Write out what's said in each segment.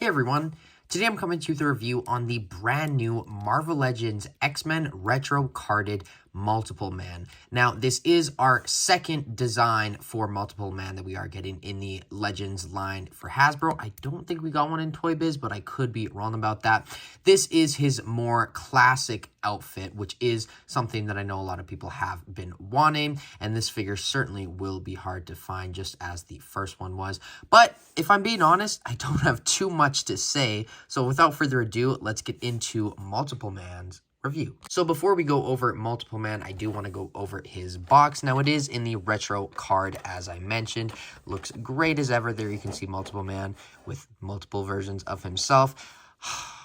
Hey everyone, today I'm coming to you with a review on the brand new Marvel Legends X-Men Retro Carded Multiple Man. Now, this is our second design for Multiple Man that we are getting in the Legends line for Hasbro. I don't think we got one in Toy Biz, but I could be wrong about that. This is his more classic outfit, which is something that I know a lot of people have been wanting, and this figure certainly will be hard to find, just as the first one was. But if I'm being honest, I don't have too much to say, so without further ado, let's get into Multiple Man's review. So before we go over Multiple Man, I do want to go over his box. Now, it is in the retro card, as I mentioned. Looks great as ever. There you can see Multiple Man with multiple versions of himself.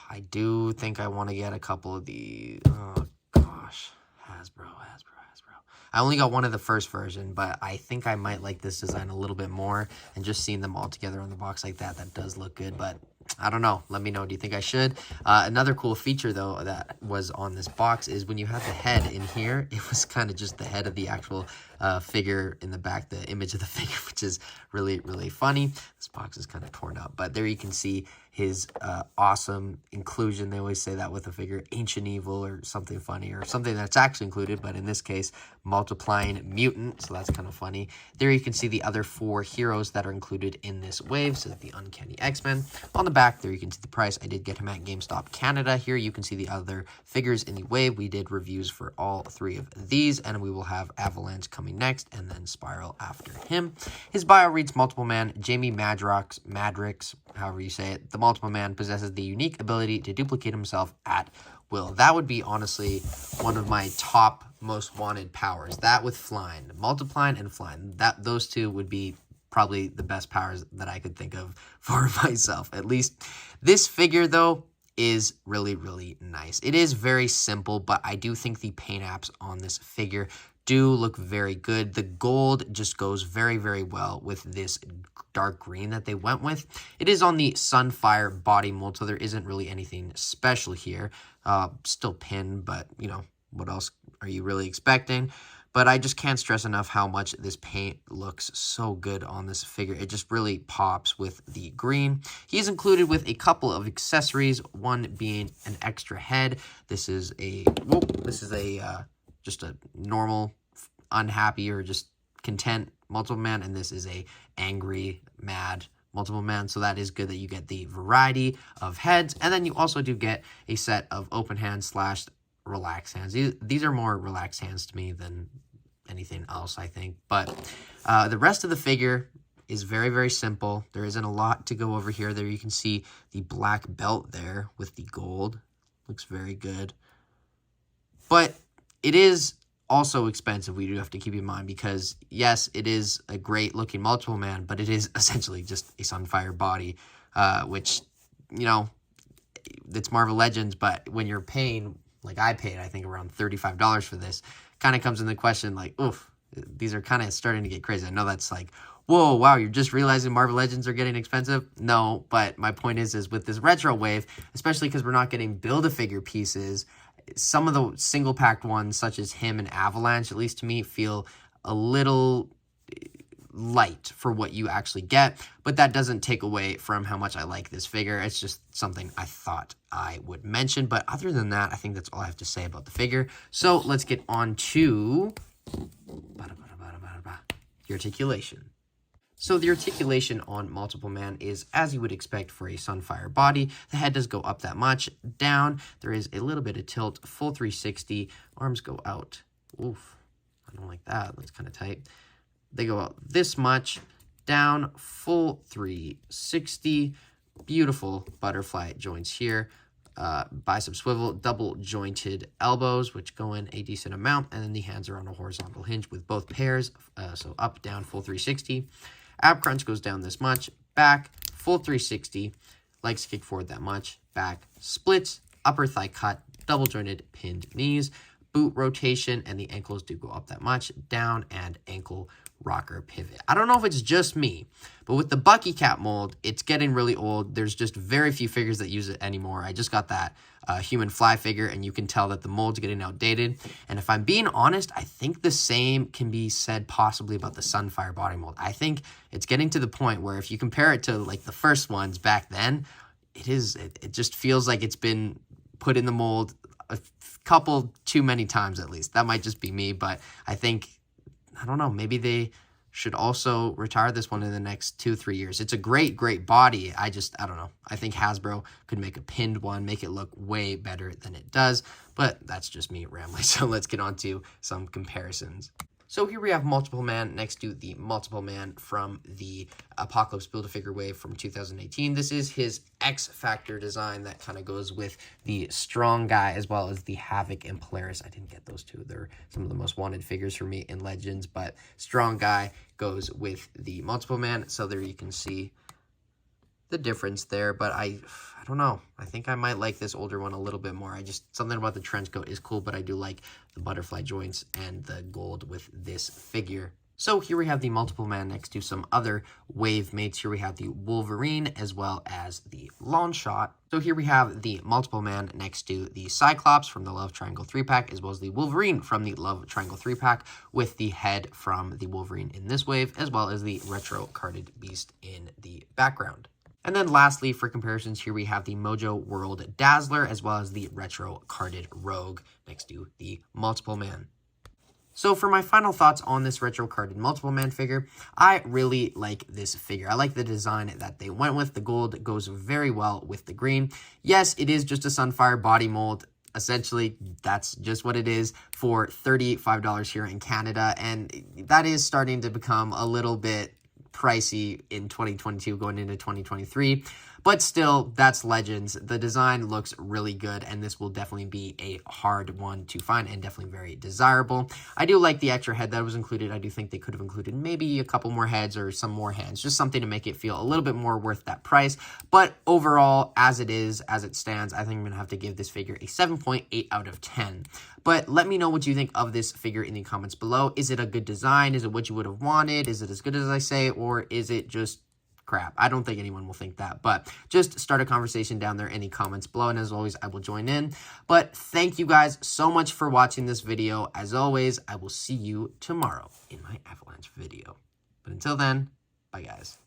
I do think I want to get a couple of the, oh gosh, Hasbro. I only got one of the first version, but I think I might like this design a little bit more, and just seeing them all together on the box like that, that does look good, but I don't know. Let me know. Do you think I should? Another cool feature, though, that was on this box is when you have the head in here, it was kind of just the head of the actual figure in the back, the image of the figure, which is really, really funny. This box is kind of torn up, but there you can see his awesome inclusion. They always say that with a figure, ancient evil or something funny, or something that's actually included, but in this case, multiplying mutant, so that's kind of funny. There you can see the other 4 heroes that are included in this wave, so the Uncanny X-Men. On the back, there you can see the price. I did get him at GameStop Canada. Here you can see the other figures in the wave. We did reviews for all 3 of these, and we will have Avalanche coming next, and then Spiral after him. His bio reads, Multiple Man, Jamie Madrox, however you say it, the Multiple Man possesses the unique ability to duplicate himself at will. That would be, honestly, one of my top most wanted powers. That with flying, multiplying and flying. Those two would be probably the best powers that I could think of for myself. At least this figure, though, is really, really nice. It is very simple, but I do think the paint apps on this figure do look very good. The gold just goes very, very well with this dark green that they went with. It is on the Sunfire body mold, so there isn't really anything special here. Still pinned, but, you know, what else are you really expecting? But I just can't stress enough how much this paint looks so good on this figure. It just really pops with the green. He is included with a couple of accessories, one being an extra head. This is just a normal, unhappy, or just content Multiple Man, and this is a angry, mad Multiple Man, so that is good that you get the variety of heads, and then you also do get a set of open hands / relaxed hands. These are more relaxed hands to me than anything else, I think, but the rest of the figure is very, very simple. There isn't a lot to go over here. There you can see the black belt there with the gold. Looks very good, but it is also expensive. We do have to keep in mind, because yes, it is a great looking Multiple Man, but it is essentially just a Sunfire body, which, you know, it's Marvel Legends, but when you're paying, like I paid, I think around $35 for this, kind of comes into question, like, oof, these are kind of starting to get crazy. I know that's like, whoa, wow, you're just realizing Marvel Legends are getting expensive? No, but my point is with this retro wave, especially because we're not getting Build-A-Figure pieces, some of the single-packed ones, such as him and Avalanche, at least to me, feel a little light for what you actually get, but that doesn't take away from how much I like this figure. It's just something I thought I would mention, but other than that, I think that's all I have to say about the figure. So let's get on to the articulation. So the articulation on Multiple Man is as you would expect for a Sunfire body. The head does go up that much. Down, there is a little bit of tilt, full 360. Arms go out. Oof, I don't like that. That's kind of tight. They go out this much. Down, full 360. Beautiful butterfly joints here. Bicep swivel, double jointed elbows, which go in a decent amount. And then the hands are on a horizontal hinge with both pairs. So up, down, full 360. Ab crunch goes down this much. Back, full 360. Legs kick forward that much. Back, splits, upper thigh cut, double jointed pinned knees. Boot rotation, and the ankles do go up that much. Down, and ankle rocker pivot. I don't know if it's just me, but with the Bucky Cat mold, it's getting really old. There's just very few figures that use it anymore. I just got that human fly figure, and you can tell that the mold's getting outdated. And if I'm being honest, I think the same can be said possibly about the Sunfire body mold. I think it's getting to the point where if you compare it to like the first ones back then, it just feels like it's been put in the mold a couple too many times at least. That might just be me, but I don't know, maybe they should also retire this one in the next 2-3 years. It's a great body. I don't know. I think Hasbro could make a pinned one, make it look way better than it does, but that's just me rambling. So let's get on to some comparisons. So here we have Multiple Man next to the Multiple Man from the Apocalypse Build-A-Figure wave from 2018. This is his X Factor design that kind of goes with the Strong Guy as well as the Havoc and Polaris. I didn't get those two. They're some of the most wanted figures for me in Legends, but Strong Guy goes with the Multiple Man. So there you can see the difference there, but I don't know. I think I might like this older one a little bit more. Something about the trench coat is cool, but I do like the butterfly joints and the gold with this figure. So here we have the Multiple Man next to some other wave mates. Here we have the Wolverine as well as the Longshot. So here we have the Multiple Man next to the Cyclops from the Love Triangle 3-pack, as well as the Wolverine from the Love Triangle 3-pack with the head from the Wolverine in this wave, as well as the retro carded Beast in the background. And then lastly, for comparisons, here we have the Mojo World Dazzler, as well as the retro carded Rogue next to the Multiple Man. So for my final thoughts on this retro carded Multiple Man figure, I really like this figure. I like the design that they went with. The gold goes very well with the green. Yes, it is just a Sunfire body mold. Essentially, that's just what it is for $35 here in Canada, and that is starting to become a little bit pricey in 2022 going into 2023, but still, that's Legends. The design looks really good, and this will definitely be a hard one to find and definitely very desirable. I do like the extra head that was included. I do think they could have included maybe a couple more heads or some more hands, just something to make it feel a little bit more worth that price. But overall, as it stands, I think I'm going to have to give this figure a 7.8 out of 10. But let me know what you think of this figure in the comments below. Is it a good design? Is it what you would have wanted? Is it as good as I say? Or is it just crap? I don't think anyone will think that, but just start a conversation down there in the comments below, and as always, I will join in. But thank you guys so much for watching this video. As always, I will see you tomorrow in my Avalanche video. But until then, bye guys.